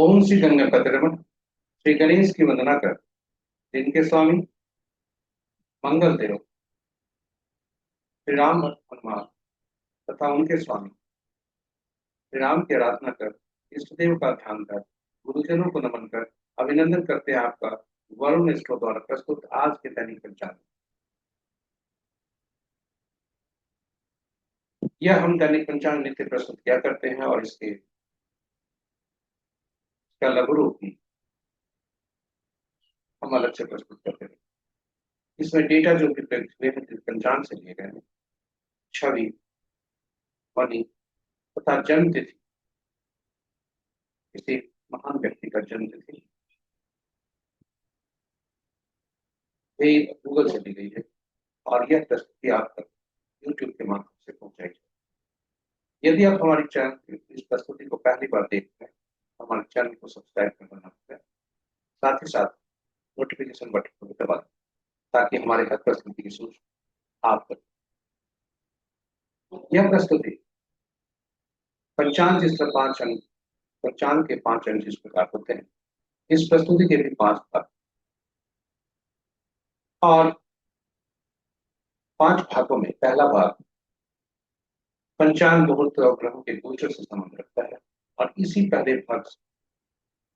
ओम श्री गंगपत रमन। श्री गणेश की वंदना कर, जिनके स्वामी मंगल देव श्री राम हनुमान तथा उनके स्वामी श्री राम की आराधना कर, इष्ट देव का ध्यान कर, गुरुजनों को नमन कर, अभिनंदन करते हैं आपका वरुण स्टोर द्वारा प्रस्तुत आज के दैनिक पंचांग। यह हम दैनिक पंचांग नित्य प्रस्तुत किया करते हैं और इसका लघु रूप भी हम अलग से प्रस्तुत करते हैं। इसमें डेटा जो भी प्रयुक्त हुए हैं पंचांग से लिए गए हैं, छवि, ध्वनि तथा जन्म तिथि, किसी महान व्यक्ति का जन्म तिथि ये गूगल से ली गई है और यह प्रस्तुति आप तक यूट्यूब के माध्यम से पहुंचाई जाए। यदि आप हमारी चैनल इस प्रस्तुति को पहली बार देख रहे हैं, हमारे चैनल को सब्सक्राइब करना ना भूलें। साथ ही साथ नोटिफिकेशन बटन को दबा दें ताकि हमारे हर प्रस्तुति की सूचना आप तक। यह प्रस्तुति पंचांग जिसका 5 अंक, पंचांग के 5 अंक जिस प्रकार होते हैं, इस प्रस्तुति के भी 5 भाग और 5 भागों में पहला भाग पंचांग मुहूर्त और ग्रहों के गोचर से संबंध रखता है और इसी पहले भाग से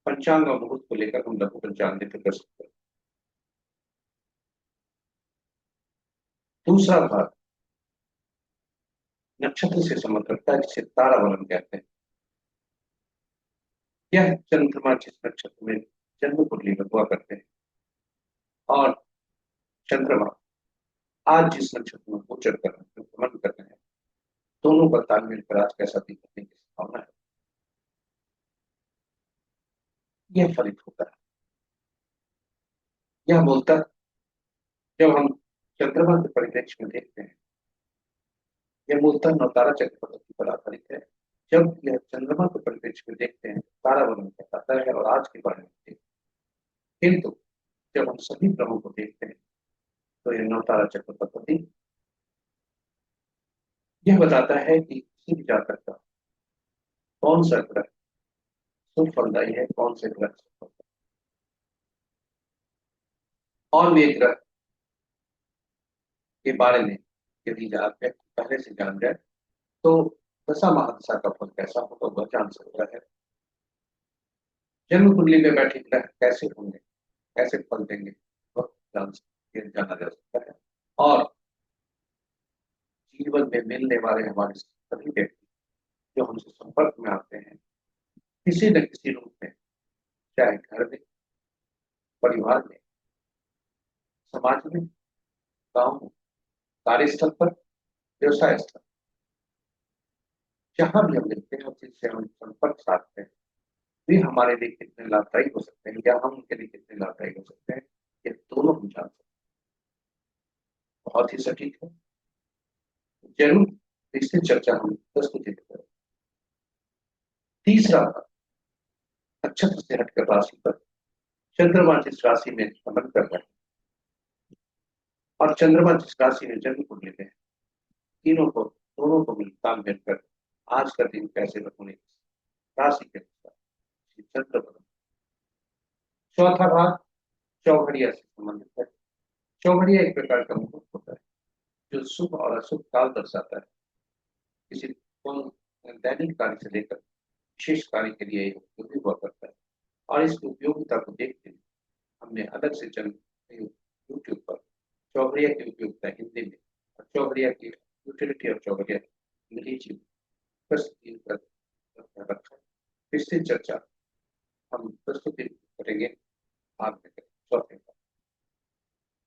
पंचांग और मुहूर्त को लेकर हम लघु पंचांग नित्य प्रस्तुत करते हैं। दूसरा भाग नक्षत्र से संबंध रखता है जिसे तारावलन कहते हैं। यह चंद्रमा जिस नक्षत्र में जन्म कुंडली में हुआ करते हैं और चंद्रमा आज जिस नक्षत्र में गोचर कर रहे हैं, भ्रमण कर रहे हैं, दोनों का तालमेल पर आज कैसा दिखने की संभावना है, यह फलित होता है। यह बोलता है जब हम चंद्रमा के परिप्रेक्ष्य में देखते हैं, यह मूलतः नवतारा चक्र पद्धति पर आधारित है। जब यह चंद्रमा के परिप्रेक्ष्य में देखते हैं तारावलन कहलाता है और आज के बारे में देखते हैं। किंतु जब हम सभी ग्रहों को देखते हैं तो यह नवतारा चक्र पद्धति यह बताता है कि किसी भी जातक का कौन सा ग्रह शुभ फलदायी है, कौन से ग्रह शुभ फलदायी। और वे ग्रह के बारे में यदि व्यक्ति पहले से जान जाए तो दशा महादशा का फल कैसा होगा वह जान सकता है। जन्म कुंडली में बैठे ग्रह कैसे होंगे, कैसे फल देंगे, वह जाना जा सकता है। और जीवन में मिलने वाले हमारे सभी व्यक्ति जो हमसे संपर्क में आते हैं किसी न किसी रूप में, चाहे घर में, परिवार में, समाज में, गांव में, कार्यस्थल पर, व्यवसाय स्थल, जहां भी हम मिलते हैं और जिससे हम संपर्क साधते हैं वे हमारे लिए कितने लाभदायी हो सकते हैं या हम उनके लिए कितने लाभदायी हो सकते हैं, ये दोनों हम जान सकते हैं। बहुत ही सटीक है, जरूर इसकी चर्चा हम प्रस्तुति करें। तीसरा भाग नक्षत्र से हटकर राशि पर चंद्रमा जिस राशि में भ्रमण कर रहे हैं और चंद्रमा जिस राशि में जन्म कुंडली में है, तीनों को दोनों को मिलकर आज का दिन कैसे होने राशि के अनुसार चंद्र बदल। चौथा भाग चौघड़िया से संबंधित है। चौघड़िया एक प्रकार का मुहूर्त होता है जो शुभ और अशुभ काल दर्शाता है। किसी दैनिक कार्य से लेकर विशेष कार्य के लिए उपयोगी हुआ करता है और इस उपयोगिता को देखते हुए हमने अलग से यूट्यूब पर चौघड़िया की उपयोगिता हिंदी में और चौघड़िया की यूटिलिटी और चौघड़िया अंग्रेजी में प्रस्तुति रखा। इससे चर्चा हम प्रस्तुति करेंगे भाग में चौथे भाग।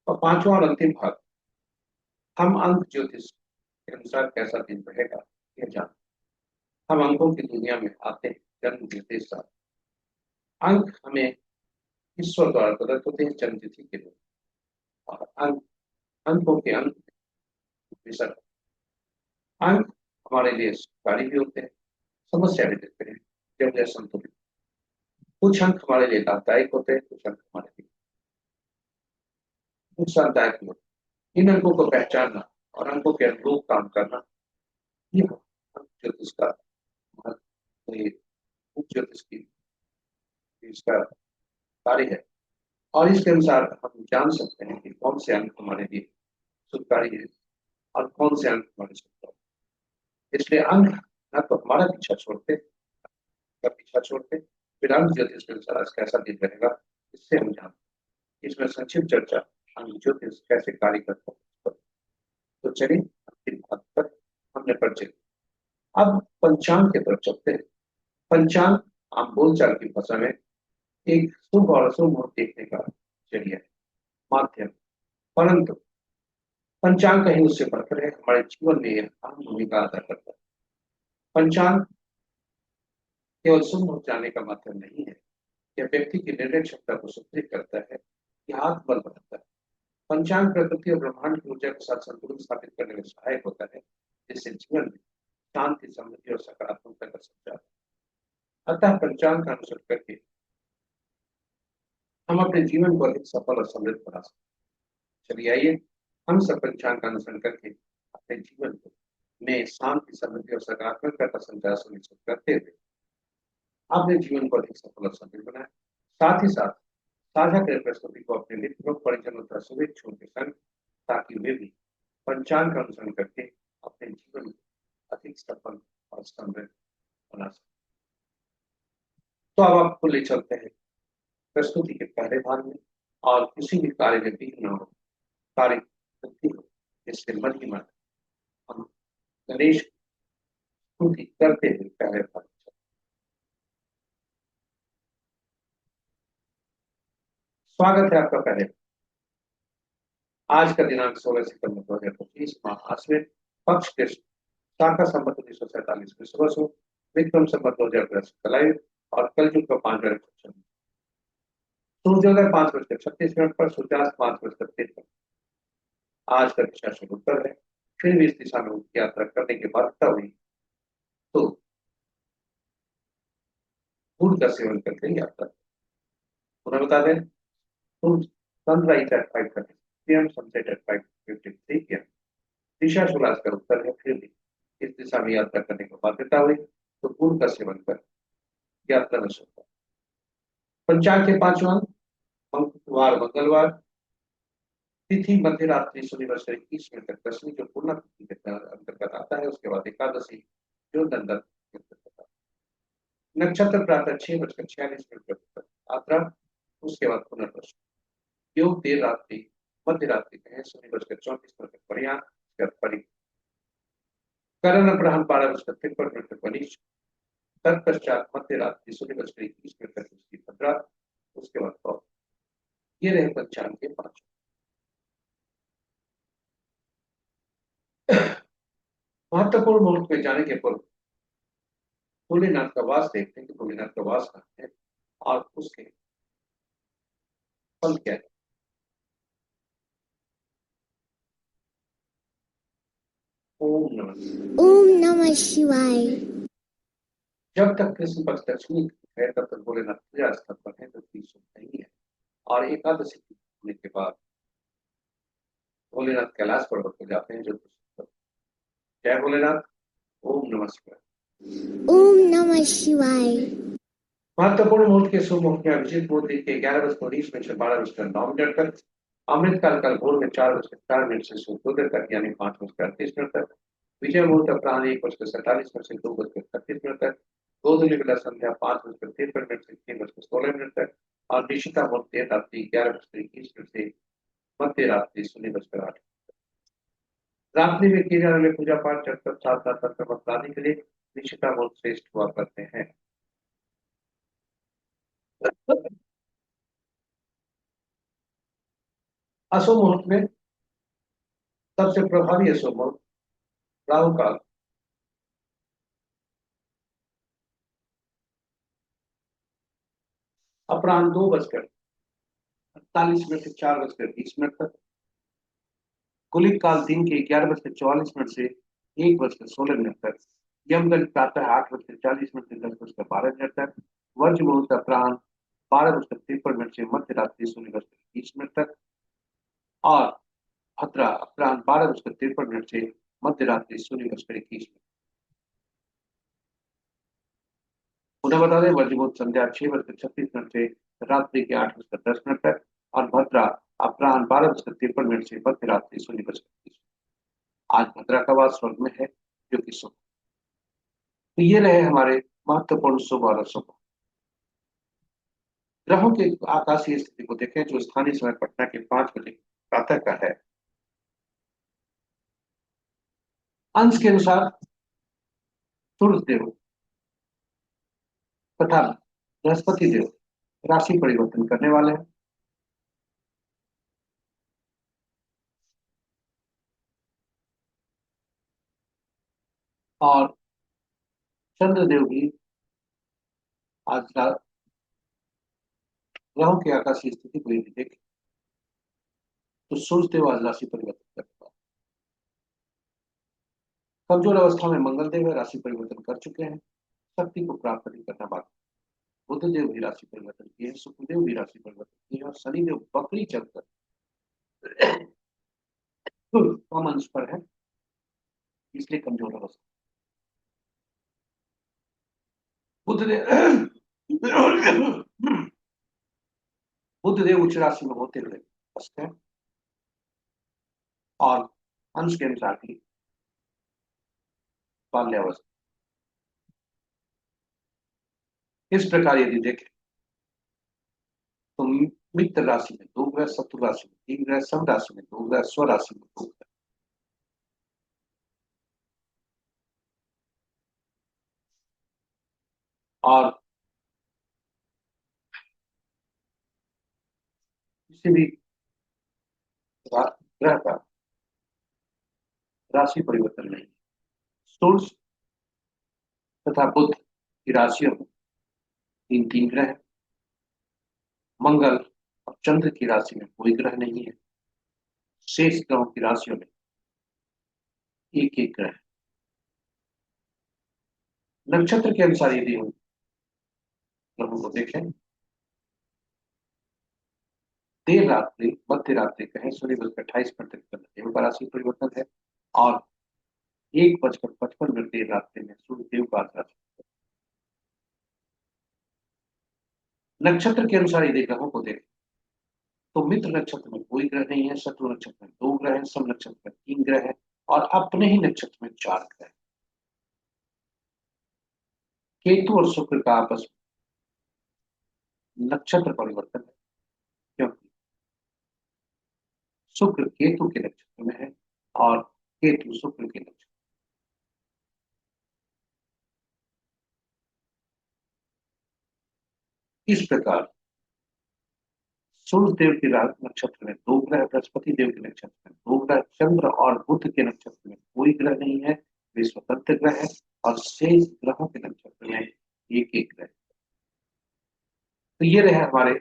और पांचवा और अंतिम भाग हम अंक ज्योतिष के अनुसार कैसा दिन रहेगा यह जान। हम अंकों की दुनिया में आते हैं जन्म तिथि के साथ। अंक हमें ईश्वर द्वारा प्रदत्त होते हैं जन्म तिथि के लिए और अंकों के अंक विसर्ग। अंक हमारे लिए सुखकारी भी होते हैं, समस्या भी देते हैं जब यह संतुलित। कुछ अंक हमारे लिए लाभदायक होते हैं, कुछ अंक हमारे लिए नुकसानदायक भी होते हैं। इन अंकों को पहचानना और अंकों के अनुरूप काम करना यह अंक ज्योतिष का ज्योतिष की इसका कार्य है। और इसके अनुसार हम जान सकते हैं कि कौन से अंक हमारे लिए सुखकारी है और कौन से अंक हमारे सुखकारी है। इसलिए अंक न तो हमारा पीछा छोड़ते का पीछा छोड़ते, फिर अंक ज्योतिष के अनुसार आज कैसा दिन रहेगा, इससे हम जानते। इसमें संक्षिप्त चर्चा अंक ज्योतिष कैसे कार्य करता है। तो चलिए अंतिम भाग तक हमने परिचय। अब पंचांग की तरफ चलते हैं। पंचांग आम बोलचाल की भाषा में एक शुभ और अशुभ मुहूर्त देखने का जरिया है, माध्यम। परंतु पंचांग कहीं उससे बढ़कर है, हमारे जीवन में यह अहम भूमिका अदा करता है। पंचांग केवल शुभ मुहूर्त जानने का माध्यम नहीं है, यह व्यक्ति की निर्णय क्षमता को सुदृढ़ करता है, यह आत्मबल बनाता है। पंचांग प्रकृति और ब्रह्मांड की ऊर्जा के साथ संतुलन स्थापित करने में सहायक होता है, जिससे जीवन में शांति, समृद्धि और सकारात्मकता का संचार। अतः पंचांग का अनुसरण करके हम अपने जीवन को अधिक सफल और समृद्ध बना सकते हैं। चलिए आइए हम सब पंचांग का अनुसरण करके अपने जीवन को में शांति, समृद्धि और सकारात्मकता का संचार सुनिश्चित करते हुए अपने जीवन को अधिक सफल और समृद्ध बनाए। साथ ही साथ साझा करें प्रस्तुति को अपने मित्रों, परिजनों तथा शुभेच्छुओं के संग, ताकि वे भी पंचांग का अनुसरण करके अपने जीवन को अधिक सफल और समृद्ध बना सकें। तो अब आपको ले चलते हैं प्रस्तुति के पहले भाग में। और किसी भी कार्य में विघ्न न हो, कार्य वृद्धि हो, इससे मन ही मन हम गणेश स्तुति करते हुए पहले भाग में चलते हैं। स्वागत है आपका पहले। आज का दिनांक 16 सितंबर 2025, माह आश्विन पक्ष के शाखा संवत 1947 में सुबह से विक्रम संवत 2010 कलायु और कलयुग का 5वां नक्षत्र। सूर्योदय 5:36 पर, सूर्यास्त 5:53। आज का दिशा शुभ उत्तर है। फिर भी इस दिशा में यात्रा करने की बाध्यता हुई तो गुड़ का सेवन करके यात्रा। पुनः बता दें, sunrise at 5:30 PM, sunset at 5:53 PM। दिशा सूर्यास्त का उत्तर है। फिर भी इस दिशा में यात्रा करने की बाध्यता हुई तो गुड़ का सेवन कर यात्रा में शुभ। पंचांग के 5वां मंगलवार, तिथि मध्य रात्रि शनिवार से 21 मिनट तक, दशमी जो पूर्ण तिथि के अंतर्गत आता है, उसके बाद एकादशी जो दंडक के अंतर्गत आता है। नक्षत्र प्रातः 6:46 तक आद्रा, उसके बाद पुनर्वसु। योग देर रात्रि मध्य रात्रि कहें, शनिवार के 34 तक परियां, उसके बाद परि। करण अपराह्न 12:53 तक वनिश। तत्पश्चात मध्य रात्रि शनिवार के 21 तक उसकी भद्रा, उसके बाद पौ। ये रहे पंचांग के 5। महत्वपूर्ण मुहूर्त में जाने के पूर्व भोलेनाथ का वास देखते हैं कि भोलेनाथ का वास कहाँ है और उसके फल क्या है। ओम नमः शिवाय। जब तक कृष्ण पक्ष दशमी है तब तक भोलेनाथ पूजा स्थल पर है, तो कोई शुभ नहीं है। और एकादशी होने के बाद भोलेनाथ कैलाश पर्वत पर जाते हैं, जो जय भोलेनाथ। ओम नमः शिवाय। ओम नमः शिवाय। महत्वपूर्ण मुहूर्त के शुभ मुहूर्त में अभिजीत मुहूर्त के 11:19 में से 12:09 तक, अमृत काल कल भोर में 4:04 से सूर्योदय तक यानी 5:38 तक, विजय मुहूर्त अपराह्न 1:47 से 2:31 तक, गोधूली बेला संध्या 5:53 से 6:16 तक, और निशिता मुहूर्त देर रात्रि 11:21 से मध्य रात्रि 0:08। रात्रि में किए जाने वाले पूजा पाठ जब साथ साथ तंत्र मंत्रादि के लिए निशिता मुहूर्त श्रेष्ठ हुआ करते हैं। अशुभ मुहूर्त में सबसे प्रभावी अशुभ मुहूर्त राहु काल अपराह्न 2:48 से 4:20 तक, गुलिक काल दिन के 11:44 से 1:16 तक, यमगंड प्रातः 8:40 से 10:12 तक, वर्ज मुहूर्त अपराह्न 12:53 से मध्य रात्रि 0:20 तक, और भद्रा अपराह्न 12:53 से मध्य रात्रि 0:21। पुनः बता दें, वर्जमुहूर्त संध्या 6:36 से रात्रि के 8:10 तक, और भद्रा अपराह्न 12:53 से मध्य रात्रि 0:30। आज भद्रा का वास स्वर्ग में है, जो कि शुभ। तो ये रहे हमारे महत्वपूर्ण शुभ और अशुभ। ग्रहों के आकाशीय स्थिति को देखें, जो स्थानीय समय पटना के 5 बजे प्रातः का है। अंश के अनुसार सूर्य देव तथा बृहस्पति देव राशि परिवर्तन करने वाले हैं, और चंद्रदेव भी आज ग्रहों की आकाशीय स्थिति को यदि देखें तो सूर्य देव आज राशि परिवर्तन करने वाले। कमजोर अवस्था में मंगल देव है, राशि परिवर्तन कर चुके हैं, शक्ति को प्राप्त नहीं करना बाकी। बुध देव भी राशि परिवर्तन किए, शुक्रदेव भी राशि परिवर्तन किए, और शनिदेव बकरी चलकर कम अंश पर है, इसलिए कमजोर अवस्था। बुध देव उच्च राशि में होते हुए स्पष्ट है, और अंश के अनुसार भी बाल्यावस्था। इस प्रकार यदि देखें तो मित्र राशि में 2 ग्रह, शत्रु राशि में 3 ग्रह, सम राशि में 2 ग्रह, स्व राशि में 2 ग्रह। और किसी भी ग्रह का राशि परिवर्तन नहीं। सूर्य तथा बुध की राशियों में 3 3 ग्रह है। मंगल और चंद्र की राशि में कोई ग्रह नहीं है। शेष ग्रहों की राशियों में 1 1 ग्रह। नक्षत्र के अनुसार यदि हम ग्रहों को देखें, देर रात्रि मध्य रात्रि कहें 0:28 तक देव का राशि परिवर्तन है, और 1:55 देर रात्रि में सूर्य देव का राशि। नक्षत्र के अनुसार यदि ग्रहों को देखें तो मित्र नक्षत्र में कोई ग्रह नहीं है, शत्रु नक्षत्र में 2 ग्रह है, सम नक्षत्र में 3 ग्रह है, और अपने ही नक्षत्र में 4 ग्रह। केतु और शुक्र का आपस में नक्षत्र परिवर्तन है, क्योंकि शुक्र केतु के नक्षत्र में है और केतु शुक्र के नक्षत्र। इस प्रकार सूर्य देव के नक्षत्र में 2 ग्रह, बृहस्पति देव के नक्षत्र में 2 ग्रह, चंद्र और बुध के नक्षत्र में कोई ग्रह नहीं है, वे स्वतंत्र ग्रह है, और शेष ग्रहों के नक्षत्र में 1 1 ग्रह। तो ये रहे हमारे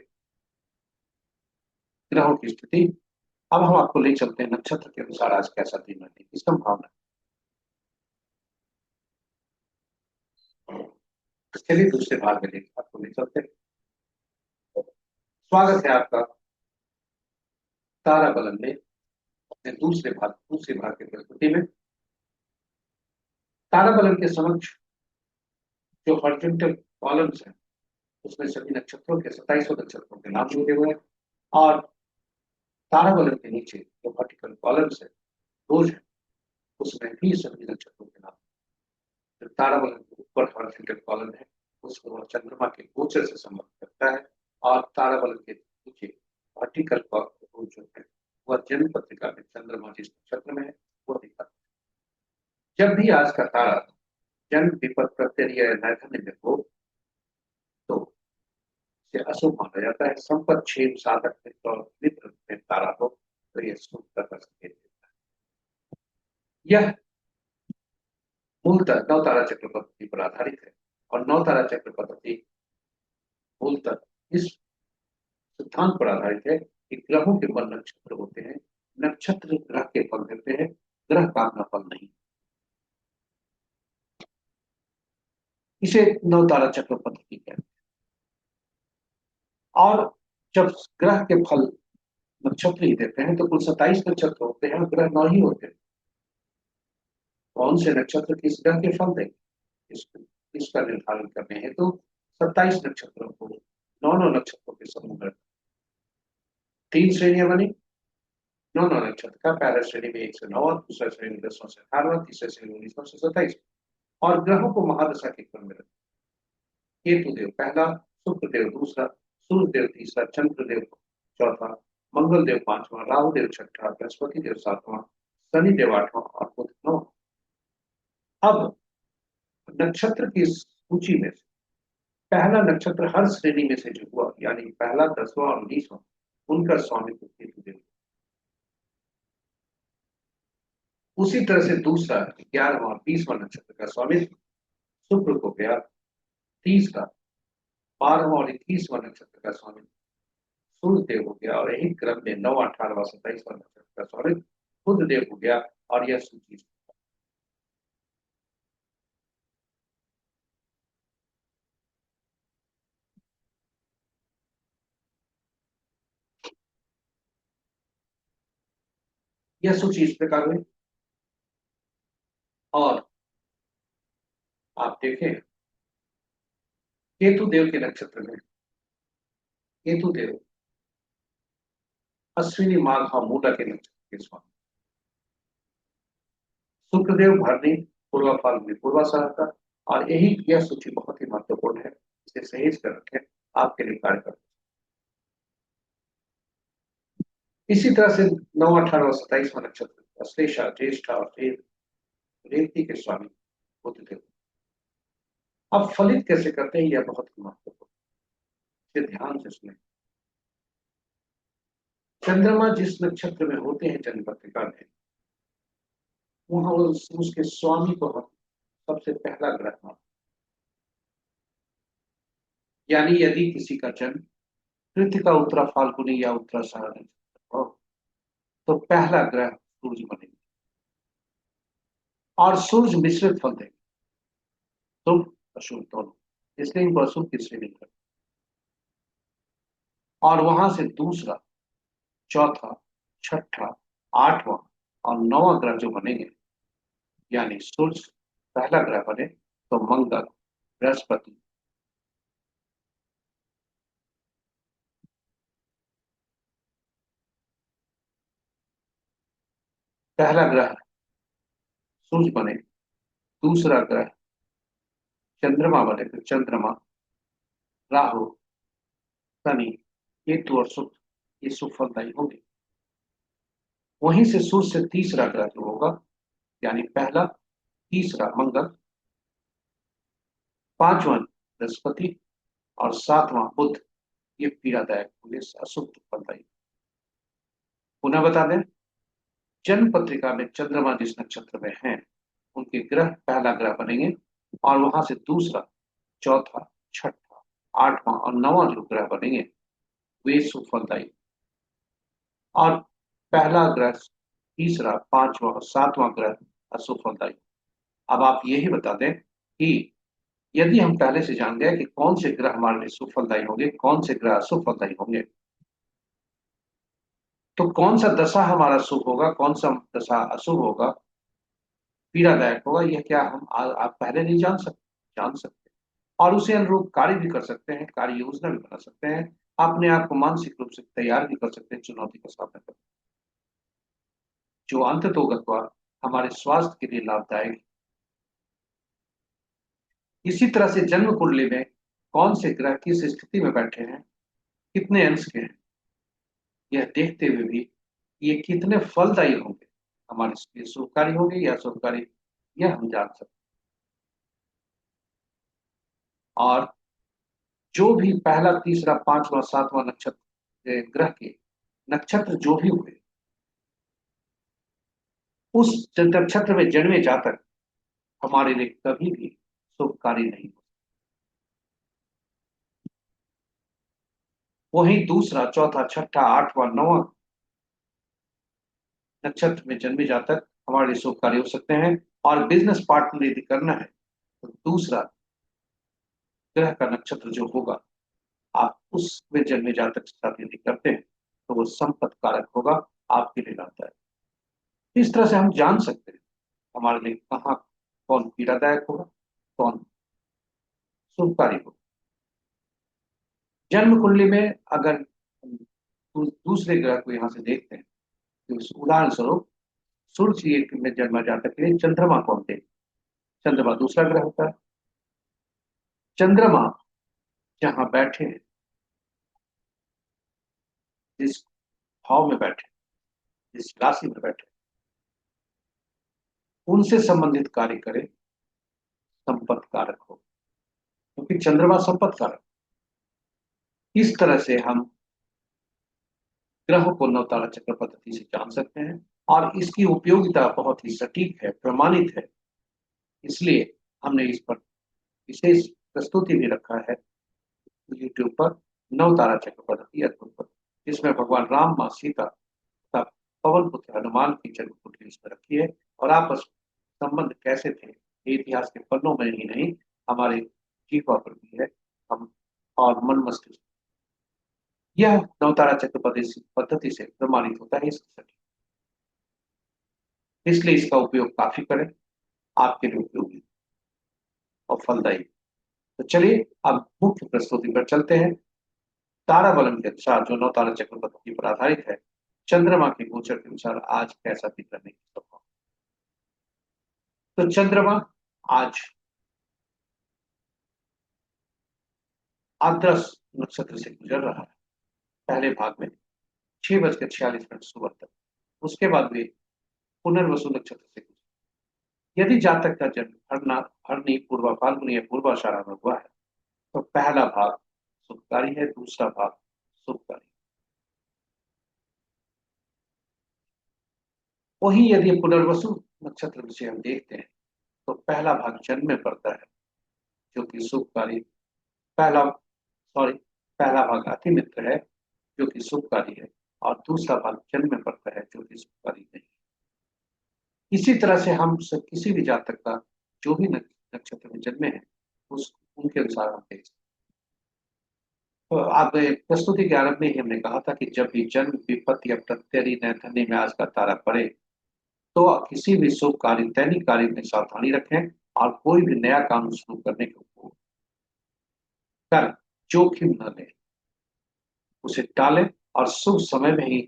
ग्रहों की स्थिति। अब हम आपको ले चलते हैं नक्षत्र के अनुसार आज कैसा दिन रहने की संभावना। तो चलिए दूसरे भाग में देखिए, आपको ले चलते हैं। स्वागत है आपका तारा बलन में अपने दूसरे भाग की प्रस्तुति में। तारा बलन के समक्ष जो हॉरिजॉन्टल कॉलम्स हैं, उसमें सभी नक्षत्रों के 27 नक्षत्रों के नाम जुड़े हुए हैं, और तारा बलन के नीचे जो वर्टिकल कॉलम्स है, रोज है, उसमें भी सभी नक्षत्रों के नाम। जो तारा बलन के ऊपर हॉरिजॉन्टल कॉलम है, उसको वह चंद्रमा के गोचर से संबंध करता है, और तारा बलन के नीचे वर्टिकल कॉलम जो है वह जन्म पत्रिका में चंद्रमा जिस नक्षत्र में है वह दिखाता है। जब भी आज का तारा जन्म विपद प्रत्यय या नैधन्य में हो तो इसे अशुभ माना जाता है। संपत 6 साधक मित्र और मित्र में तारा हो तो यह शुभ का संकेत देता है। यह मूलतः 9 तारा चक्र पद्धति पर आधारित है, और 9 तारा चक्र पद्धति मूलतः इस सिद्धांत पर आधारित है कि ग्रहों के बल नक्षत्र होते हैं, नक्षत्र ग्रह के फल देते हैं, ग्रह का अपना फल नहीं। इसे 9 तारा चक्र पद्धति कहते हैं। और जब ग्रह के फल नक्षत्र ही देते हैं तो कुल 27 नक्षत्र होते हैं, और ग्रह 9 ही होते हैं। कौन से नक्षत्र किस ग्रह के फल देंगे, इसका निर्धारण करने हेतु 27 नक्षत्रों को 9 नक्षत्रों के समूह में 3 श्रेणियां बनी। 9 नक्षत्र का पहला श्रेणी में 1 से 9, दूसरा श्रेणी 10 से 18, तीसरा श्रेणी 19 से 27। और ग्रहों को महादशा के क्रम में रखा। केतु देव पहला, शुक्र देव दूसरा, सूर्य देव तीसरा, चंद्र देव चौथा, मंगल देव पांचवा, राहु देव छठा, बृहस्पति देव सातवां, शनि देव आठवां और बुध नौवां। अब नक्षत्र की सूची में से पहला नक्षत्र हर श्रेणी में से जो हुआ, यानी पहला, 10वां और 19वां, उनका स्वामित्व केतु देव। उसी तरह से दूसरा, 11वां और 20वां नक्षत्र का स्वामित्व शुक्र को गया। तीसरा, 12वां और 21वां नक्षत्र का स्वामित्व सूर्य देव हो गया। और यही क्रम में 9वां, 18वां, 27वां नक्षत्र का स्वामित्व बुध देव हो गया। और यह सूची इस प्रकार हुई। और आप देखें, केतु देव के नक्षत्र में केतु देव अश्विनी माघ और मूला के नक्षत्र के स्वामी, शुक्रदेव भरणी पूर्वा फाल्गुनी पूर्वाषाढ़ का। और यह सूची बहुत ही महत्वपूर्ण है, इसे सहेज कर रखें, आपके लिए कार्य करते। इसी तरह से 9, 18 और 27वां नक्षत्र अश्लेषा, ज्येष्ठा और रेवती के स्वामी बुधदेव। अब फलित कैसे करते हैं, यह बहुत ही महत्वपूर्ण, इसे ध्यान से सुने। चंद्रमा जिस नक्षत्र में होते हैं जन्म पत्रिका में, वहां उसके स्वामी को हम सबसे पहला ग्रह मानते। यानी यदि किसी का जन्म कृतिका, उत्तरा फाल्गुनी या उत्तराषाढ़ नक्षत्र हो, तो पहला ग्रह सूर्य बनेगा। और सूर्य मिश्रित फल देंगे, शुभ अशुभ दोनों, इसलिए इनको अशुभ की श्रेणी कर। और वहां से दूसरा, चौथा, छठा, आठवां और 9वां ग्रह जो बनेंगे, यानी सूर्य पहला ग्रह बने तो मंगल, बृहस्पति, पहला ग्रह सूर्य बने, दूसरा ग्रह चंद्रमा बने तो चंद्रमा, राहु, शनि, केतु और शुक्र, ये सुफलदायी होंगे। वहीं से सूर्य से तीसरा ग्रह जो होगा, यानी पहला, तीसरा मंगल, पांचवां बृहस्पति और सातवां बुध, ये पीड़ादायक होंगे, अशुभ फलदायी। पुनः बता दें, जन्म पत्रिका में चंद्रमा जिस नक्षत्र में है, उनके ग्रह पहला ग्रह बनेंगे। और वहां से दूसरा, चौथा, छठा, आठवां और 9वां जो ग्रह बनेंगे, वे सुफलदायी। और पहला ग्रह, तीसरा, पांचवा और सातवां ग्रह असुफलदायी। अब आप यही बता दें कि यदि हम पहले से जान गए कि कौन से ग्रह हमारे लिए सुफलदायी होंगे, कौन से ग्रह असुफलदायी होंगे, तो कौन सा दशा हमारा शुभ होगा, कौन सा दशा अशुभ होगा, पीड़ादायक होगा, यह क्या हम आप पहले नहीं जान सकते। और उसे अनुरूप कार्य भी कर सकते हैं, कार्य योजना भी बना सकते हैं, अपने आप को मानसिक रूप से तैयार भी कर सकते हैं चुनौती का सामना करने, जो अंततोगत्वा हमारे स्वास्थ्य के लिए लाभदायक है। इसी तरह से जन्म कुंडली में कौन से ग्रह किस स्थिति में बैठे हैं, कितने अंश के हैं, यह देखते हुए भी ये कितने फलदायी होंगे, हमारे लिए शुभकारी होंगे या शुभकारी, यह हम जान सकते हैं। और जो भी पहला, तीसरा, पांचवा, सातवां नक्षत्र ग्रह के नक्षत्र जो भी हुए, उस नक्षत्र में जन्मे जातक हमारे लिए कभी भी शुभकारी नहीं हो। वहीं दूसरा, चौथा, छठा, आठवां, 9वां नक्षत्र में जन्मे जातक हमारे लिए शुभकारी हो सकते हैं। और बिजनेस पार्टनर यदि करना है तो दूसरा ग्रह का नक्षत्र जो होगा, आप उसमें जन्मे जातक के साथ यदि करते हैं तो वो संपत्ति कारक होगा, आपके लिए लाभदायक। इस तरह से हम जान सकते हैं हमारे लिए कहाँ कौन पीड़ादायक होगा, कौन शुभकारी होगा। जन्म कुंडली में अगर हम दूसरे ग्रह को यहाँ से देखते हैं, तो उदाहरण स्वरूप सूर्य एक में जन्मा जातक के लिए चंद्रमा को हम देखते हैं। चंद्रमा दूसरा ग्रह होता है। चंद्रमा जहाँ बैठे हैं, जिस भाव में बैठे, जिस राशि में बैठे, उनसे संबंधित कार्य करें, संपत्ति कारक हो, क्योंकि चंद्रमा संपत्ति कारक। इस तरह से हम ग्रह को नवतारा चक्र पद्धति से जान सकते हैं, और इसकी उपयोगिता बहुत ही सटीक है, प्रमाणित है। इसलिए हमने इस पर विशेष प्रस्तुति भी रखा है यूट्यूब पर, नवतारा चक्र पद्धति अद्भुत पद्धति, जिसमें भगवान राम, माँ सीता तथा पवन पुत्र हनुमान की जन्म कुंडली इसमें रखी है, और आपस संबंध कैसे थे ये इतिहास के पन्नों में ही नहीं, हमारे जीवा पर भी है। हम और मन मस्तिष्क, यह नवतारा चक्र पद्धति से प्रमाणित होता है इसकी सटीक। इसलिए इसका उपयोग काफी करें, आपके लिए उपयोगी और फलदायी। तो चलिए अब मुख्य प्रस्तुति पर चलते हैं। तारा बलन के अनुसार, जो नवतारा चक्र पद्धति पर आधारित है, चंद्रमा के गोचर के अनुसार आज कैसा दिन रहने की संभावना। तो चंद्रमा आज आद्रस नक्षत्र से गुजर रहा है, पहले भाग में 6:46 सुबह तक। उसके बाद वे पुनर्वसु नक्षत्र से गुजर। यदि जातक का जन्म हरनी, पूर्वा फाल्गुनी या पूर्वाषाढ़ा में हुआ है, तो पहला भाग शुभकारी है, दूसरा भाग शुभकारी। वही यदि पुनर्वसु नक्षत्र से हम देखते हैं, तो पहला भाग जन्म में पड़ता है, जो कि शुभकारी। पहला सॉरी पहला भाग अति मित्र है, जो कि शुभकारी है, और दूसरा भाग जन्म में पड़ता है, जो कि शुभकारी नहीं। इसी तरह से हम सब किसी भी जातक का जो भी नक्षत्र में जन्मे हैं, उस उनके अनुसार हम देख सकते हैं। तो आप प्रस्तुति के आरंभ में ही हमने कहा था कि जब भी जन्म, विपत्ति या प्रत्यरि नैथन्य में आज का तारा पड़े, तो किसी भी शुभ कार्य, दैनिक कार्य में सावधानी रखें, और कोई भी नया काम शुरू करने को कर जोखिम न लें, उसे टालें, और शुभ समय में ही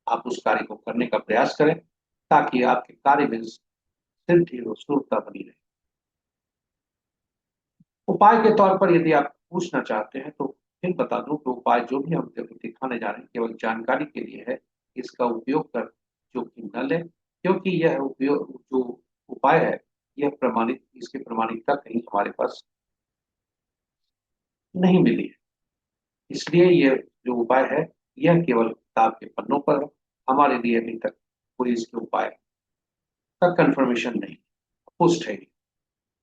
आप उस कार्य को करने का प्रयास करें, ताकि आपके कार्य में सिद्धि और शुभता बनी रहे। उपाय के तौर पर यदि आप पूछना चाहते हैं, तो फिर बता दूं कि उपाय जो भी हम दिखाने जा रहे हैं केवल जानकारी के लिए है। इसका उपयोग कर जोखिम न लें, क्योंकि यह उपयोग जो उपाय है, यह प्रमाणित, इसकी प्रमाणिकता कहीं हमारे पास नहीं मिली है। इसलिए यह जो उपाय है, यह केवल किताब के पन्नों पर है। हमारे लिए अभी तक कोई इसके उपाय का कंफर्मेशन नहीं, पुष्ट है।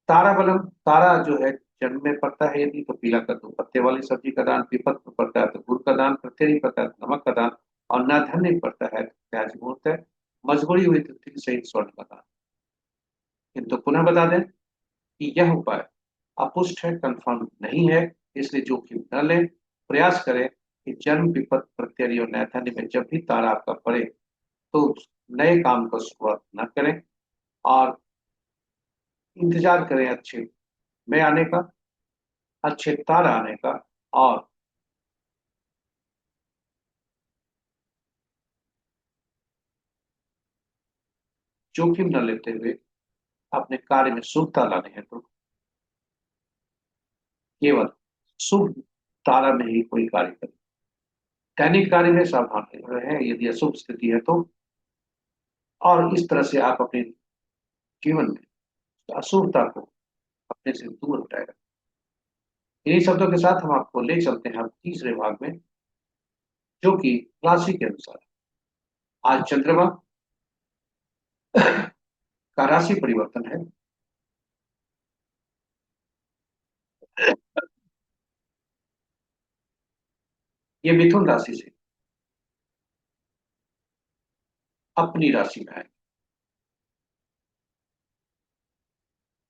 तारा बलम, तारा जो है जन्म में पड़ता है यदि, तो पीला कद्दू पत्ते वाली सब्जी का दान, विपत में पड़ता है तो गुड़ का दान, प्रत्यय पड़ता है तो नमक का दान, और न धन्य पड़ता है तो प्याज मुहूर्त है, मजबूरी हुई तो तिल सहित स्वर्ण का दान। किंतु पुनः बता दें कि यह उपाय अपुष्ट है, कंफर्म नहीं है, इसलिए जोखिम न लें। प्रयास करें कि जन्म, विपत, प्रत्यय और नैथन्य में जब भी तारा आपका पड़े, तो नए काम को शुरुआत न करें, और इंतजार करें अच्छे में आने का, अच्छे तारा आने का, और जोखिम न लेते हुए अपने कार्य में शुभता लाने हैं, तो केवल शुभ तारा में ही कोई कार्य करें। दैनिक कार्य में सावधान रहें यदि अशुभ स्थिति है तो, और इस तरह से आप अपने जीवन में अशुभता को अपने से दूर हटाए रखें। इन्हीं शब्दों के साथ हम आपको ले चलते हैं अब तीसरे भाग में, जो कि राशि के अनुसार। आज चंद्रमा का राशि परिवर्तन है। ये मिथुन राशि से अपनी राशि में है,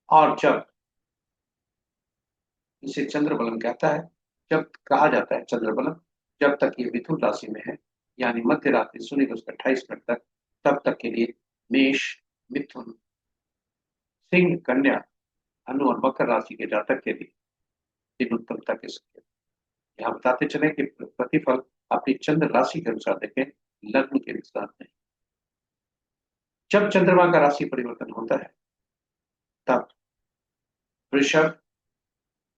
और जब इसे चंद्रबलन कहता है, जब कहा जाता है चंद्रबलन, जब तक ये मिथुन राशि में है, यानी मध्य रात्रि 0:28 तक, तब तक के लिए मेष, मिथुन, सिंह, कन्या, धनु और मकर राशि के जातक के लिए दिन उत्तमता के संकेत। यहाँ बताते चले कि प्रतिफल अपनी चंद्र राशि के अनुसार देखें, लग्न के अनुसार नहीं। जब चंद्रमा का राशि परिवर्तन होता है तब वृषभ,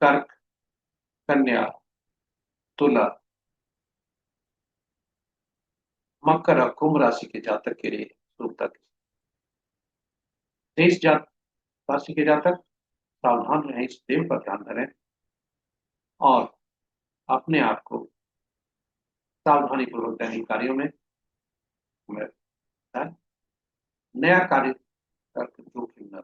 कर्क, कन्या, तुला, मकर और कुंभ राशि के जातक के लिए शुभता की। तेईस जात राशि के जातक सावधान रहें, इस देव पर ध्यान धरें और अपने आप को सावधानी पूर्वक दैनिक कार्यों में लगाएं। नया कार्य करके जोखिम न।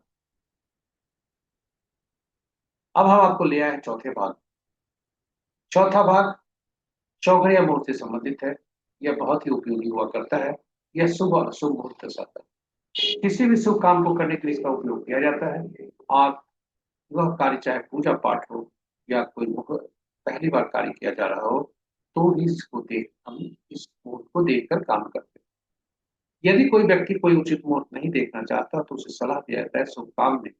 अब हम आपको ले आए चौथे भाग। चौथा भाग चौघड़िया मुहूर्त से संबंधित है। यह बहुत ही उपयोगी हुआ करता है। यह शुभ और अशुभ मुहूर्त दर्शाता है। किसी भी शुभ काम को करने के लिए इसका उपयोग किया जाता है और वह कार्य चाहे पूजा पाठ हो या कोई पहली बार कार्य किया जा रहा हो, तो इसको देख हम इस मुहूर्त को देखकर काम करते हैं। यदि कोई व्यक्ति कोई उचित मुहूर्त नहीं देखना चाहता तो उसे सलाह दिया जाता है शुभ काम में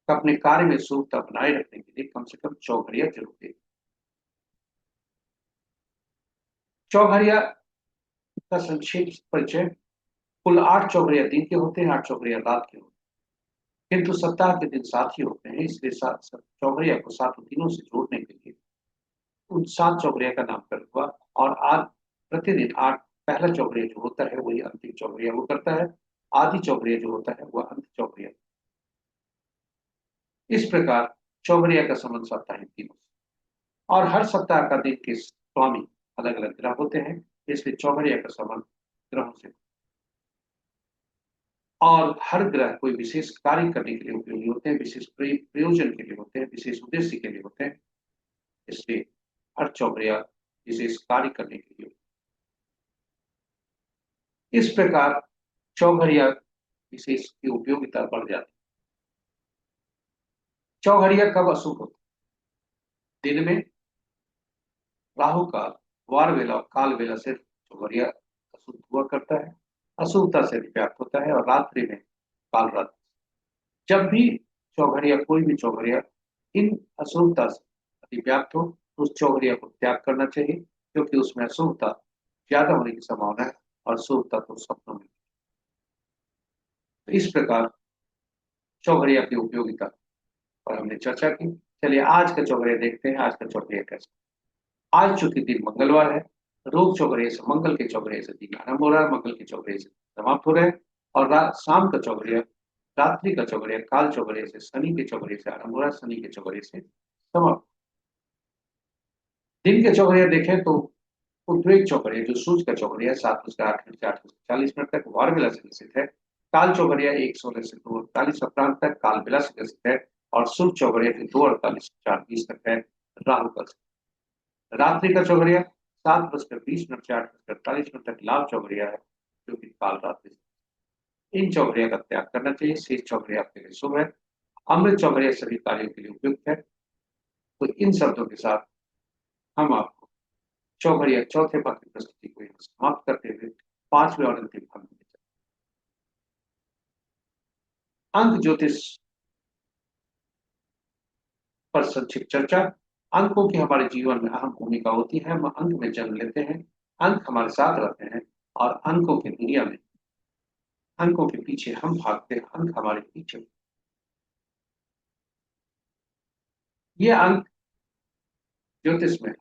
अपने कार्य में शुभता बनाए रखने के लिए कम से कम चौघड़िया जरूर दें। चौघड़िया का संक्षिप्त परिचय। कुल 8 चौघड़िया दिन के होते हैं, 8 चौघड़िया रात के होते हैं, किंतु सप्ताह के दिन 7 ही होते हैं, इसलिए चौघड़िया को 7 दिनों से जोड़ने के लिए उन 7 चौघड़िया का नामकरण हुआ। और आज प्रतिदिन 8 पहला चौघड़िया जो होता है वही अंतिम चौघड़िया वो करता है, आदि चौघड़िया जो होता है वह अंत चौघड़िया। इस प्रकार चौघड़िया का संबंध साप्ताहिक दिनों से और हर सप्ताह का दिन के स्वामी अलग अलग ग्रह होते हैं, इसलिए चौघड़िया का संबंध ग्रहों से और हर ग्रह कोई विशेष कार्य करने के लिए उपयोगी होते हैं, विशेष प्रयोजन के लिए होते हैं, विशेष उद्देश्य के लिए होते हैं, इसलिए हर चौघड़िया विशेष कार्य करने के लिए। इस प्रकार चौघड़िया विशेष की उपयोगिता बढ़ जाती है। चौघड़िया कब अशुभ होती है? दिन में राहु काल, वार वेला और काल वेला से चौघड़िया अशुभ हुआ करता है, अशुभता से व्याप्त होता है। और रात्रि में काल रात्रि जब भी चौघड़िया कोई भी चौघड़िया इन अशुभता से अतिव्याप्त हो तो उस चौघड़िया को त्याग करना चाहिए, क्योंकि उसमें अशुभता ज्यादा होने की संभावना है और शुभता तो सपनों में। तो इस प्रकार चौघड़िया की उपयोगिता पर हमने चर्चा की। चलिए आज का चौघड़िया देखते हैं। आज का चौघड़िया कैसे। आज चूंकि दिन मंगलवार है, रोज चौघड़िया से मंगल के चौघड़िया से दिन आरंभ हो रहा है, मंगल के चौघड़िया से समाप्त हो रहा है और शाम का चौघड़िया, रात्रि का चौघड़िया काल चौघड़िया से शनि के चौघड़िया से आरंभ हो रहा है, शनि के चौघड़िया से समाप्त। दिन के चौघड़िया देखें तो उद्वेग चौघड़िया जो सूर्य का चौघड़िया 7:08 से 8:40 तक वार बेला से ग्रसित है। काल चौघड़िया 1:16 से 2:48 अपराह्न तक काल बेला से ग्रसित है और सूर्य चौघड़िया 2:48 से 4:20 तक है राहु काल। रात्रि का चौघड़िया 7:20 से 8:48 तक लाभ चौघड़िया है जो कि काल रात्रि। इन चौघड़िया का त्याग करना चाहिए, शेष चौघड़िया आपके लिए शुभ है। अमृत चौघड़िया सभी कार्यों के लिए उपयुक्त है। तो इन शब्दों के साथ हम आपको चौघड़िया चौथे भाग की प्रस्तुति को यहाँ समाप्त करते हुए 5वें और अंतिम भाग में अंक ज्योतिष पर संक्षिप्त चर्चा। अंकों की हमारे जीवन में अहम भूमिका होती है। हम अंक में जन्म लेते हैं, अंक हमारे साथ रहते हैं और अंकों की दुनिया में अंकों के पीछे हम भागते हैं, अंक हमारे पीछे। ये अंक ज्योतिष में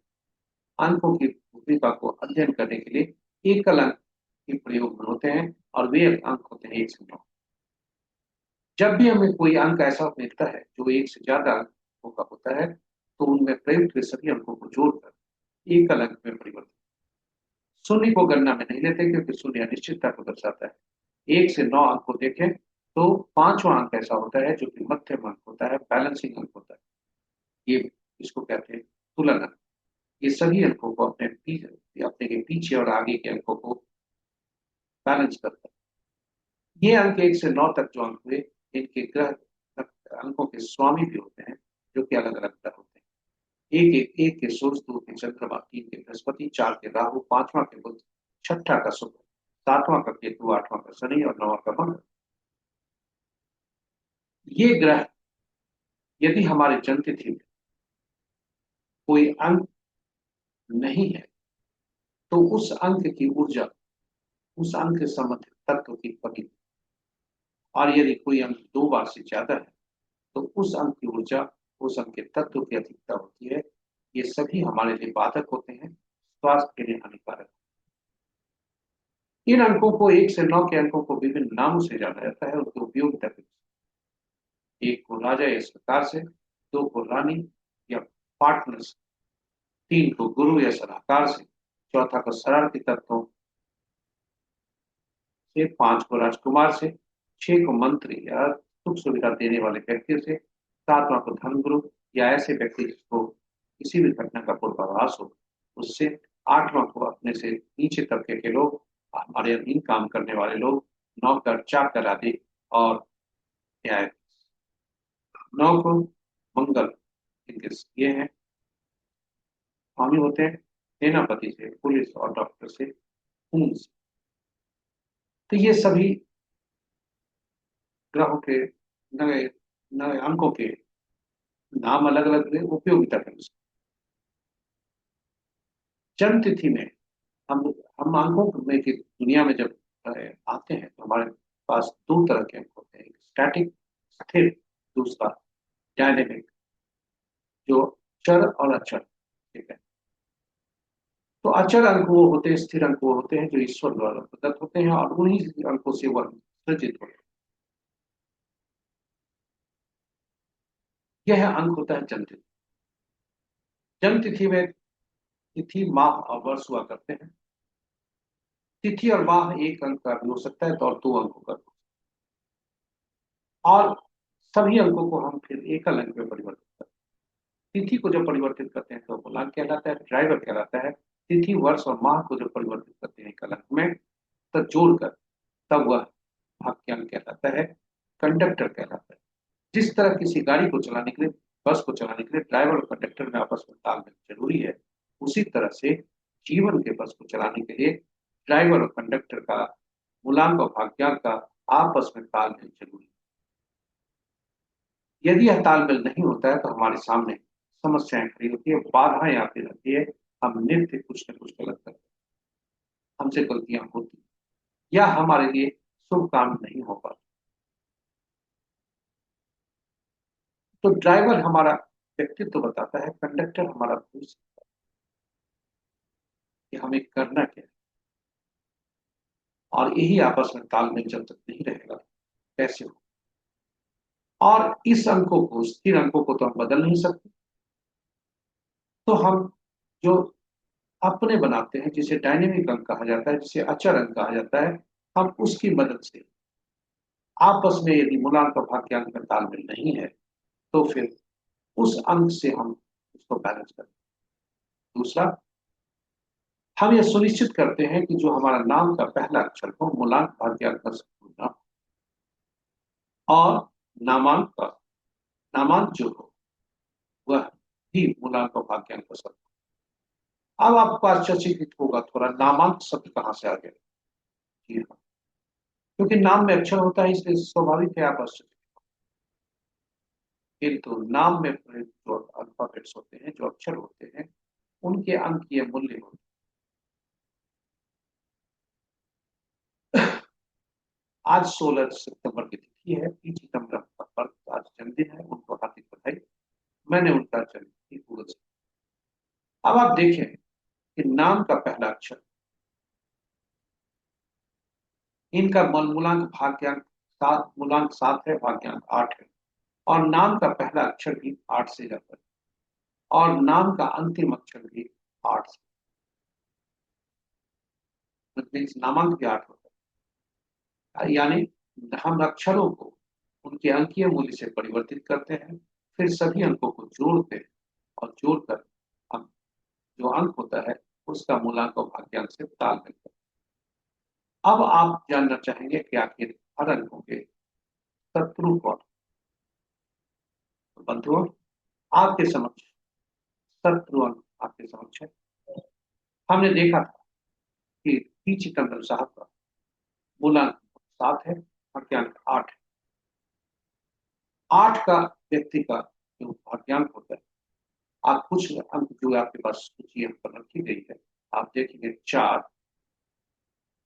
अंकों की भूमिका को अध्ययन करने के लिए एकल अंक के प्रयोग में होते हैं और वे अंक होते हैं 1 से 9। जब भी हमें कोई अंक ऐसा मिलता है जो 1 से ज्यादा अंकों का होता है तो उनमें प्रयुक्त हुए सभी अंकों को जोड़कर एकल अंक में परिवर्तित। शून्य को गणना में नहीं लेते क्योंकि शून्य अनिश्चितता को दर्शाता है। 1 से 9 अंक को देखें तो 5वां अंक ऐसा होता है जो कि मध्यम अंक होता है, बैलेंसिंग अंक होता है। ये इसको कहते हैं तुलन अंक। ये सभी अंकों को अपने के पीछे और आगे के अंकों को बैलेंस करता है। ये अंक 1 से 9 तक जो अंक हुए इनके ग्रह अंकों के स्वामी भी होते हैं जो कि अलग अलग ग्रह होते हैं। एक के सूर्य, 2 के चंद्रमा, 3 के बृहस्पति, 4 के राहु, 5वां के बुध, 6ठा का शुक्र, 7वां का केतु, 8वां का शनि और 9वां का मंगल। ये ग्रह यदि हमारे जन्म तिथि में कोई अंक नहीं है तो उस अंक की ऊर्जा उस अंक से संबंधित तत्व की कमी, और यदि कोई अंक 2 बार से ज्यादा है तो उस अंक की ऊर्जा, उस अंक के तत्व की अधिकता होती है। ये सभी हमारे लिए बाधक होते हैं, स्वास्थ्य के लिए हानिकारक। इन अंकों को 1 से 9 के अंकों को विभिन्न नामों से जाना जाता है, उनकी उपयोगिता के। एक को राजा या सरकार से, 2 को रानी या पार्टनर से, 3 को गुरु या सलाहकार से, चौथा को शरारती तत्वों से, 5 को राजकुमार से, 6 को मंत्री या सुख सुविधा देने वाले व्यक्ति से, 7वां को धर्मगुरु या ऐसे व्यक्ति जिसको किसी भी घटना का पूर्वाभास हो उससे, 8वां को अपने से नीचे तबके के लोग, हमारे अधीन काम करने वाले लोग, नौकर चाकर आदि, और न्याय। 9 को मंगल, इनके ये हैं स्वामी होते हैं, सेनापति से, पुलिस और डॉक्टर से, खून से। तो ये सभी ग्रहों के नए नए अंकों के नाम अलग अलग हुए उपयोगिता के अनुसार। जन्म तिथि में हम हम अंकों में की दुनिया में जब आते हैं तो हमारे पास 2 तरह के अंक होते हैं, एक स्टैटिक स्थिर, दूसरा डायनेमिक, जो चर और अचर। ठीक है। तो अचर अंक वो होते हैं, स्थिर अंक वो होते हैं जो ईश्वर द्वारा प्रदत्त होते हैं और उन्हीं अंकों से वह सृजित होते हैं। यह अंक होता है जन्म तिथि। जन्म तिथि में तिथि माह और वर्ष हुआ करते हैं। तिथि और माह एक अंक का भी हो सकता है तो, और 2 अंकों का भी। और सभी अंकों को हम फिर एकल अंक में परिवर्तित करते हैं। तिथि को जब परिवर्तित करते हैं तो मूलांक कहलाता है, ड्राइवर कहलाता है। तिथि वर्ष और माह को जब परिवर्तित करते हैं एकल अंक में तब जोड़कर, तब वह भाग्यांक कहलाता है, कंडक्टर कहलाता है। जिस तरह किसी गाड़ी को चलाने के लिए, बस को चलाने के लिए ड्राइवर और कंडक्टर में आपस में तालमेल जरूरी है, उसी तरह से जीवन के बस को चलाने के लिए ड्राइवर और कंडक्टर का, मूलांक और भाग्यांक का आपस में तालमेल जरूरी है। यदि यह तालमेल नहीं होता है तो हमारे सामने समस्याएं खड़ी होती है, बाधाएं आती रहती है। हम नित्य कुछ न कुछ गलत करते हैं, हमसे गलतियां होती हैं, या हमारे लिए शुभ काम नहीं हो पाता। तो ड्राइवर हमारा व्यक्तित्व बताता है, कंडक्टर हमारा भविष्य कि हमें करना क्या है। और यही आपस में तालमेल जब तक नहीं रहेगा कैसे हो। और इस अंकों को, स्थिर अंकों को तो हम बदल नहीं सकते, तो हम जो अपने बनाते हैं, जिसे डायनेमिक अंक कहा जाता है, जिसे अचर अंक कहा जाता है, हम उसकी मदद से आपस में यदि मूलांक और भाग्यांक में तालमेल नहीं है तो फिर उस अंक से हम उसको बैलेंस करते हैं। दूसरा, हम यह सुनिश्चित करते हैं कि जो हमारा नाम का पहला अक्षर हो मूलांक भाग्यांक का संपूर्ण, और नामांक का नामांक जो हो वह भी मूलांक और भाग्यांक का संपूर्ण। अब आपको आश्चर्यचकित होगा थोड़ा, नामांक शब्द कहाँ से आ गया। जी हाँ, क्योंकि नाम में अक्षर होता है इसलिए स्वाभाविक है आप आश्चर्य। किंतु नाम में प्रयुक्त जो अल्फाबेट्स होते हैं, जो अक्षर होते हैं, उनके अंकीय मूल्य होते हैं। आज 16 सितंबर की तिथि है, पी चिदम्बरम का पर्व आज जन्मदिन है, उनको हार्दिक बधाई। मैंने उनका जन्मदिन गूगल से। अब आप देखें कि नाम का पहला अक्षर, इनका मूलांक भाग्यांक 7 है, भाग्यांक 8 है। और नाम का पहला अक्षर भी 8 से जाता है, और नाम का अंतिम अक्षर भी 8 से, मीन्स नामांक भी 8 होता है। यानी हम अक्षरों को उनके अंकीय मूल्य से परिवर्तित करते हैं, फिर सभी अंकों को जोड़ते हैं, और जोड़कर हम जो अंक होता है उसका मूलांक और भाग्यांक से तालमेल करते हैं। अब आप जानना चाहेंगे कि आखिर हर अंकों के शत्रु कौन। तो बंधुओं, आपके समक्ष शत्रु अंक आपके समक्ष है। हमने देखा था कि पी चिदम्बरम साहब का मूलांक 7 है, भाग्यांक 8 है। 8 का व्यक्ति का जो भाग्यांक होता है, आप कुछ अंक जो आपके पास सूची अंक पर रखी गई है, आप देखेंगे 4,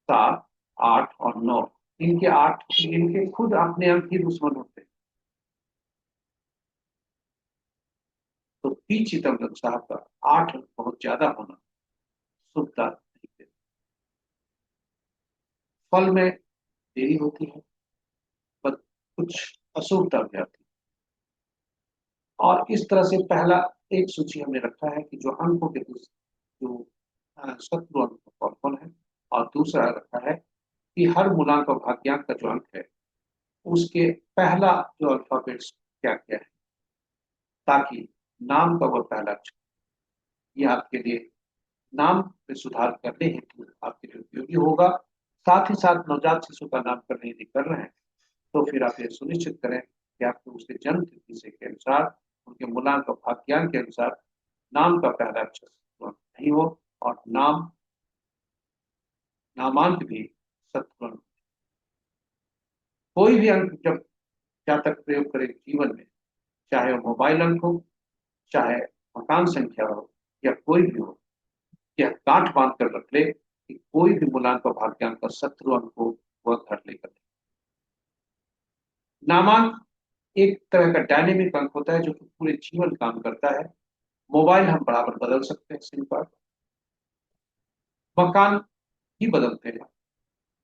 7, 8 और 9। इनके 8, इनके खुद अपने अंक ही दुश्मन होते हैं। तो पी चिदम्बरम साहब का 8 अंक बहुत ज्यादा होना शुभता नहीं देता। फल में देरी होती है, पर कुछ अशुभता भी आती है। और इस तरह से पहला एक सूची हमने रखा है कि जो अंकों के जो शत्रु अंक कौन कौन है, और दूसरा रखा है कि हर मूलांक और भाग्यांक का जो अंक है उसके पहला जो अल्फाबेट्स क्या क्या है, ताकि नाम का वह पहला अक्षर ये आपके लिए नाम में सुधार करने हेतु आपके लिए उपयोगी होगा। साथ ही साथ नवजात शिशु का नामकरण यदि कर रहे हैं तो फिर आप ये सुनिश्चित करें कि आपको उसके जन्म तिथि से के अनुसार, उनके मूलांक और भाग्यांक के अनुसार नाम का पहला अक्षर शत्रुअंक नहीं हो, और नामांक भी शत्रुअंक। कोई भी अंक जब जातक प्रयोग करे जीवन में, चाहे वो मोबाइल अंक हो, चाहे मकान संख्या हो, या कोई भी हो, यह गांठ बांध कर रख ले कि कोई भी मूलांक और भाग्यांक का शत्रु अंक को वह घर लेकर। नामांक एक तरह का डायनेमिक अंक होता है जो कि पूरे जीवन काम करता है। मोबाइल हम बराबर बदल सकते हैं सिम कार्ड, मकान ही बदलते हैं,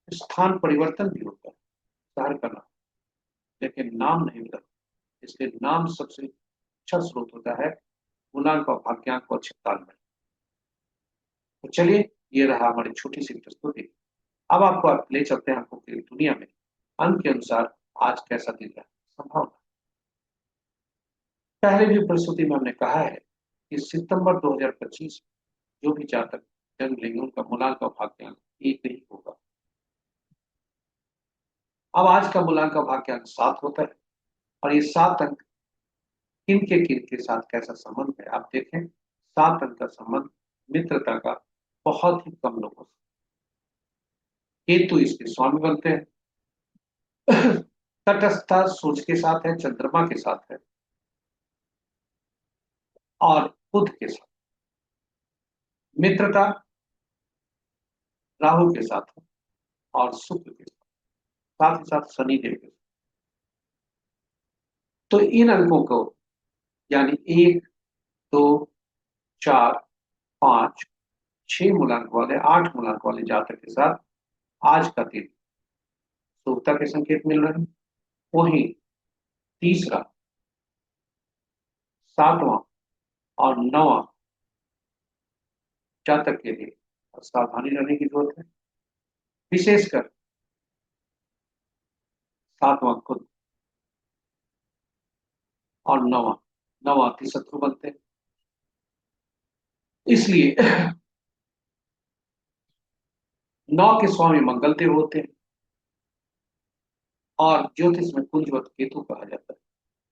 स्थान परिवर्तन भी होता है, शहर का नाम, लेकिन नाम नहीं बदलता। इसलिए नाम सबसे अच्छा स्रोत होता है मूलांक और भाग्यांक को अच्छे तालमेल। तो चलिए, ये रहा हमारी छोटी सी प्रस्तुति। अब आपको आप ले चलते हैं अंकों की दुनिया में। अंक के अनुसार आज कैसा दिन रहा संभावना। पहले भी प्रस्तुति में हमने कहा है कि सितंबर 2025 जो भी जातक जन्म लेंगे उनका मूलांक और भाग्यांक एक ही होगा। अब आज का मूलांक और भाग्यांक 7 होता है, और ये 7 अंक किन के साथ कैसा संबंध है आप देखें। 7 अंक का संबंध मित्रता का बहुत ही कम लोगों से। केतु इसके स्वामी बनते हैं। तटस्थता सूर्य के साथ है, चंद्रमा के साथ है, और बुध के साथ। मित्रता राहु के साथ है और शुक्र के साथ, साथ ही साथ शनि देव के साथ। तो इन अंकों को यानी 1, 2, 4, 5, 6 मूलांक वाले, 8 मूलांक वाले जातक के साथ आज का दिन शुभता के संकेत मिल रहे हैं। वहीं तीसरा, 7वां और 9वां जातक के लिए सावधानी रहने की जरूरत है। विशेषकर 7वां खुद और 9वां अति शत्रु बनते हैं। इसलिए 9 के स्वामी मंगल देव होते हैं, और ज्योतिष में कुंजवत केतु कहा जाता है।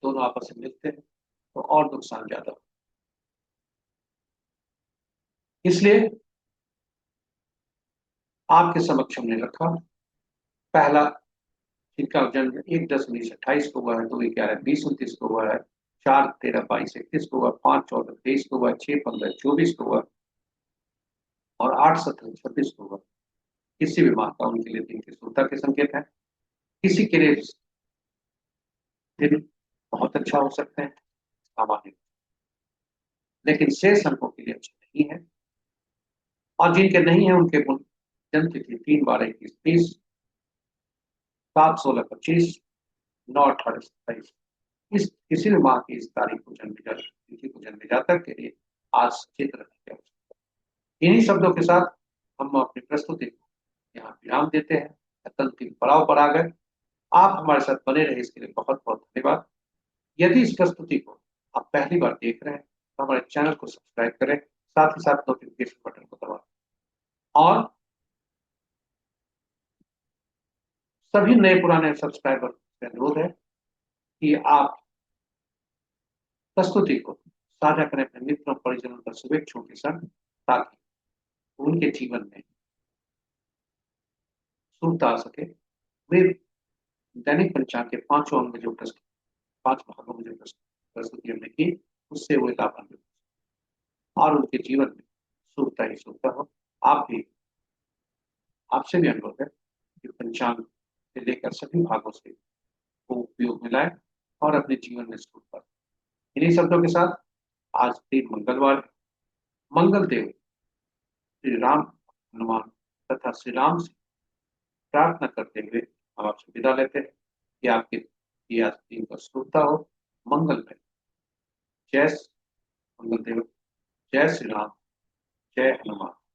दोनों आपस में मिलते हैं तो और नुकसान ज्यादा हो। इसलिए आपके समक्ष हमने रखा पहला, जिनका जन्म 1-10-19-28 को हुआ है, 2-11-20-29 को हुआ है, 4-13-22-31 को हुआ, 5-14-23 को हुआ, 6-15-24 को हुआ, और 8-17-26 को हुआ। किसी भी माह का उनके लिए दिन की शुभता के संकेत है। किसी के लिए दिन बहुत अच्छा हो सकते हैं, सामान्य, लेकिन शेष अंकों के लिए अच्छा नहीं है। और जिनके नहीं है उनके जन्म तिथि 3-12-21-30, 7-16-25, 9-18-27, इस किसी भी माह की इस तारीख को तिथि को जन्मे जातक के लिए आज सचेत रहने की आवश्यकता है। इन्हीं शब्दों के साथ हम अपनी प्रस्तुति को यहाँ विराम देते हैं। अंतिम पड़ाव पर आ गए। आप हमारे साथ बने रहे इसके लिए बहुत बहुत धन्यवाद। यदि इस प्रस्तुति को आप पहली बार देख रहे हैं तो हमारे चैनल को सब्सक्राइब करें, साथ ही साथ नोटिफिकेशन बटन को दबाएं, और सभी नए पुराने सब्सक्राइबर से अनुरोध है कि आप प्रस्तुति को साझा करें अपने मित्रों परिजनों का शुभेच्छुओं के संग, ताकि उनके जीवन में शुभता आ सके। वे दैनिक पंचांग के 5 अंग में जो 5 भागों में जो प्रस्तुति हमने की, उससे वे लाभान्वित। और उनके जीवन में शुभता ही शुभता हो। आप भी आपसे भी अनुरोध है कि पंचांग से लेकर सभी भागों से को उपयोग में लाए और अपने जीवन में शुभ कर। इन्हीं शब्दों के साथ आज दिन मंगलवार, मंगल देव श्री राम, हनुमान तथा श्री राम से प्रार्थना करते हुए हम आपसे विदा लेते हैं कि आपके ये आज दिन का शुभता हो, मंगल में। जय मंगल देव, जय श्री राम, जय हनुमान।